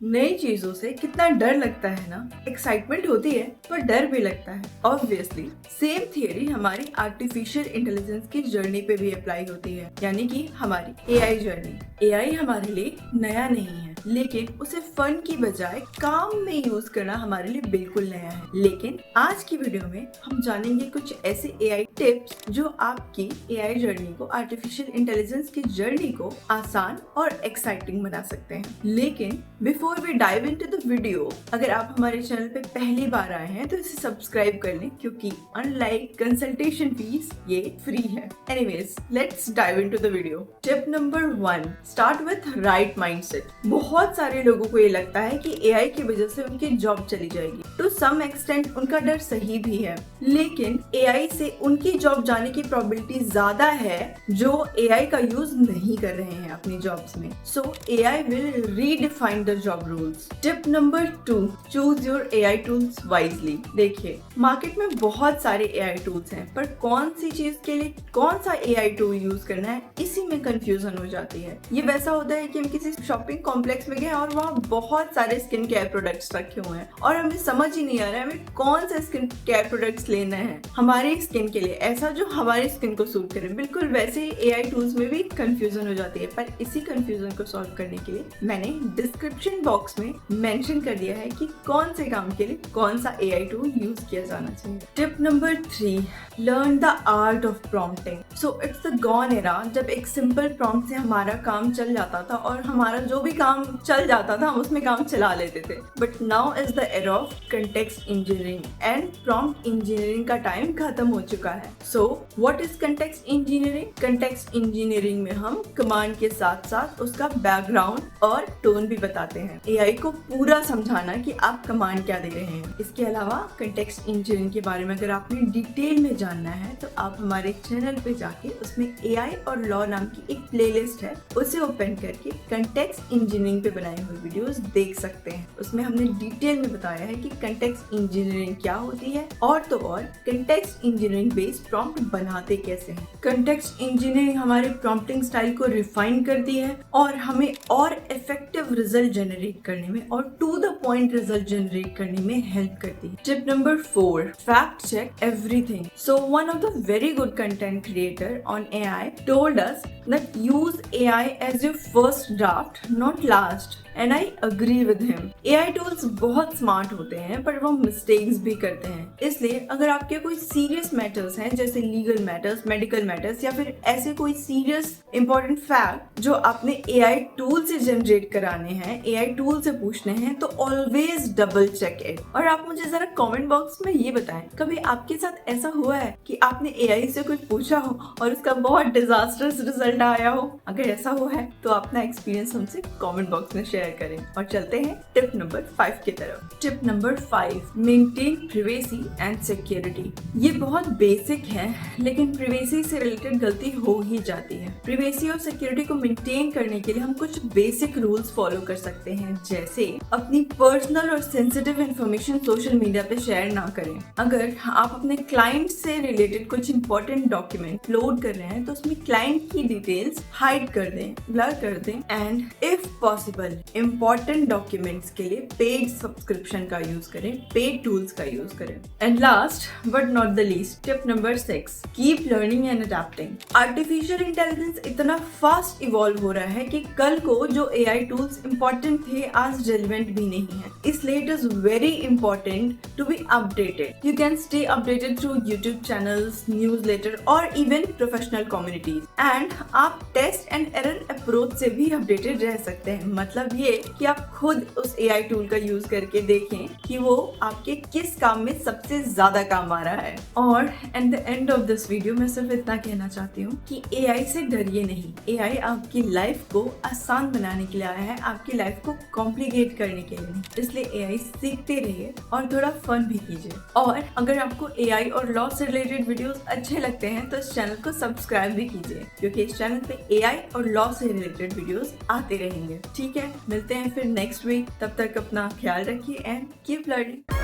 नई चीजों से कितना डर लगता है ना। एक्साइटमेंट होती है पर डर भी लगता है। ऑब्वियसली सेम थियरी हमारी आर्टिफिशियल इंटेलिजेंस की जर्नी पे भी अप्लाई होती है, यानी कि हमारी एआई जर्नी। एआई हमारे लिए नया नहीं है, लेकिन उसे फन की बजाय काम में यूज करना हमारे लिए बिल्कुल नया है। लेकिन आज की वीडियो में हम जानेंगे कुछ ऐसे एआई टिप्स जो आपकी एआई जर्नी को, आर्टिफिशियल इंटेलिजेंस की जर्नी को आसान और एक्साइटिंग बना सकते हैं। लेकिन before we dive into the video, अगर आप हमारे चैनल पे पहली बार आए हैं तो इसे सब्सक्राइब कर लें, क्योंकि अनलाइक कंसल्टेशन फीस ये फ्री है। Anyways, let's dive into the video. Tip number 1, start with right mindset. बहुत सारे लोगों को ये लगता है कि एआई की वजह से उनकी जॉब चली जाएगी। टू सम एक्सटेंट उनका डर सही भी है, लेकिन एआई से उनकी जॉब जाने की प्रोबेबिलिटी ज्यादा है जो एआई का यूज नहीं कर रहे हैं अपनी जॉब्स में। सो AI will redefine the job rules. Tip number 2, choose your AI tools wisely. देखिए, मार्केट में बहुत सारे एआई टूल्स हैं, पर कौन सी चीज के लिए कौन सा एआई टूल यूज करना है, इसी में कंफ्यूजन हो जाती है। ये वैसा होता है कि हम किसी शॉपिंग कॉम्प्लेक्स में गए और वहाँ बहुत सारे स्किन केयर प्रोडक्ट्स रखे हुए हैं और हमें समझ ही नहीं आ रहा है हमें कौन सा स्किन केयर प्रोडक्ट्स लेना है हमारी स्किन के लिए, ऐसा जो हमारी स्किन को सूट करे। बिल्कुल वैसे ही एआई टूल्स में भी कंफ्यूजन हो जाती है, पर इसी कंफ्यूजन को सॉल्व करने के लिए मैंने डिस्क्रिप्शन बॉक्स में मेंशन कर दिया है कि कौन से काम के लिए कौन सा एआई टूल यूज किया जाना चाहिए। Tip number 3, learn the art of prompting. So it's the gone era जब एक सिंपल प्रॉम्प्ट से हमारा काम चल जाता था और हमारा जो भी काम चल जाता था हम उसमें काम चला लेते थे। But now is the era of context engineering and prompt engineering का टाइम खत्म हो चुका है। So what is context engineering? Context engineering में हम कमांड के साथ साथ उसका बैकग्राउंड और टोन भी बताते हैं, एआई को पूरा समझाना कि आप कमांड क्या दे रहे हैं। इसके अलावा कंटेक्स्ट इंजीनियरिंग के बारे में अगर आपने डिटेल में जानना है तो आप हमारे चैनल पे जाके उसमें एआई और लॉ नाम की एक प्लेलिस्ट है, उसे ओपन करके कंटेक्स्ट इंजीनियरिंग पे बनाए हुए वीडियोस देख सकते हैं। उसमें हमने डिटेल में बताया है कि कंटेक्स्ट इंजीनियरिंग क्या होती है और तो और कंटेक्स्ट इंजीनियरिंग बेस्ड प्रॉम्प्ट बनाते कैसे हैं। कंटेक्स्ट इंजीनियरिंग हमारे प्रॉम्प्टिंग स्टाइल को रिफाइन करती है और हमें और इफेक्टिव रिजल्ट जनरेट करने में और to the point result generate करने में हेल्प करती है। Tip number 4, fact check everything. So one of the very good content creator on AI told us that use AI as your first draft, not last. And I agree with him. AI tools बहुत smart होते हैं पर वो mistakes भी करते हैं। इसलिए अगर आपके कोई सीरियस मैटर्स हैं, जैसे लीगल मैटर्स, मेडिकल मैटर्स, या फिर ऐसे कोई सीरियस इंपॉर्टेंट फैक्ट जो आपने AI टूल से जनरेट कराने हैं, AI टूल से पूछने हैं, तो ऑलवेज डबल चेक इट। और आप मुझे जरा कमेंट बॉक्स में ये बताएं, कभी आपके साथ ऐसा हुआ है कि आपने AI से कुछ पूछा हो और उसका बहुत डिजास्टर्स रिजल्ट आया हो? अगर ऐसा हुआ है तो अपना एक्सपीरियंस हमसे कमेंट बॉक्स में शेयर करें। और चलते हैं टिप नंबर 5 की तरफ। Tip number 5, maintain privacy and security. ये बहुत बेसिक है, लेकिन प्राइवेसी से रिलेटेड गलती हो ही जाती है। प्राइवेसी और सिक्योरिटी को मेंटेन करने के लिए हम कुछ बेसिक रूल्स फॉलो कर सकते हैं, जैसे अपनी पर्सनल और सेंसिटिव इंफॉर्मेशन सोशल मीडिया पे शेयर ना करें। अगर आप अपने क्लाइंट से रिलेटेड कुछ इंपॉर्टेंट डॉक्यूमेंट अपलोड कर रहे हैं तो उसमें क्लाइंट की डिटेल्स हाइड कर दें, ब्लर कर दें, and if possible important documents के लिए पेड सब्सक्रिप्शन का यूज करें, पेड टूल्स का यूज करें। And last but not the least, tip number 6, keep learning and adapting. Artificial intelligence इतना फास्ट इवॉल्व हो रहा है कि कल को जो एआई टूल्स इंपॉर्टेंट थे आज रेलेवेंट भी नहीं है। इसलिए it is very important to be updated. You can stay updated through YouTube channels, newsletter और इवन प्रोफेशनल कम्युनिटीज। एंड आप टेस्ट एंड एरर अप्रोच से भी अपडेटेड रह सकते हैं। मतलब ये कि आप खुद उस एआई टूल का यूज करके देखें कि वो आपके किस काम में सबसे ज्यादा काम आ रहा है। और at the end of this video मैं सिर्फ इतना कहना चाहती हूँ कि एआई से डरिए नहीं। एआई आपकी लाइफ को आसान बनाने के लिए आया है, आपकी लाइफ को कॉम्प्लिकेट करने के लिए नहीं। इसलिए एआई सीखते रहिए और थोड़ा फन भी कीजिए। और अगर आपको एआई और लॉ से रिलेटेड वीडियोस अच्छे लगते हैं तो इस चैनल को सब्सक्राइब भी कीजिए, क्योंकि इस चैनल पे एआई और लॉ से रिलेटेड वीडियोस आते रहेंगे। ठीक है, मिलते हैं फिर नेक्स्ट वीक। तब तक अपना ख्याल रखिए एंड कीप लर्निंग।